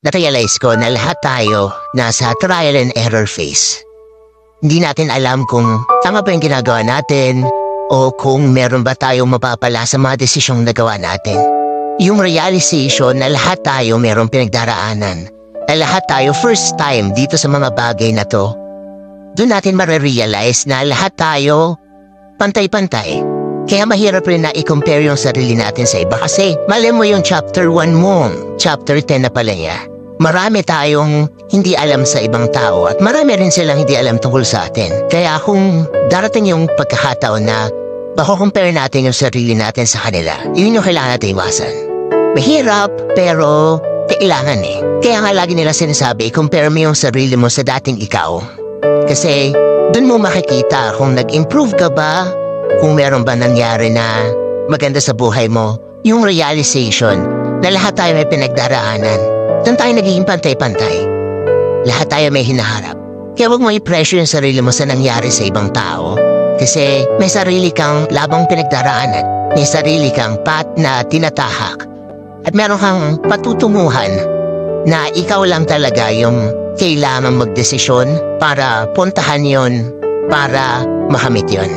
na-realize ko na lahat tayo nasa trial and error phase. Hindi natin alam kung tama ba yung ginagawa natin o kung meron ba tayong mapapala sa mga desisyong nagawa natin. Yung realization na lahat tayo meron pinagdaraanan, na lahat tayo first time dito sa mga bagay na to, doon natin marirealize na lahat tayo pantay-pantay. Kaya mahirap rin na i-compare yung sarili natin sa iba kasi mali mo yung chapter 1 mo, chapter 10 na pala niya. Marami tayong hindi alam sa ibang tao at marami rin silang hindi alam tungkol sa atin. Kaya kung darating yung pagkakataon na mako-compare natin yung sarili natin sa kanila, yun yung kailangan natin iwasan. Mahirap pero kailangan eh. Kaya nga lagi nila sinasabi, i-compare mo yung sarili mo sa dating ikaw. Kasi dun mo makikita kung nag-improve ka ba, kung meron ba nangyari na maganda sa buhay mo, yung realization na lahat tayo may pinagdaraanan. Doon tayo nagiging pantay-pantay. Lahat tayo may hinaharap. Kaya huwag mo i-pressure yung sarili mo sa nangyari sa ibang tao. Kasi may sarili kang labang pinagdaraanan. May sarili kang path na tinatahak. At meron kang patutunguhan na ikaw lang talaga yung kailangan magdesisyon para puntahan yon, para makamit yon.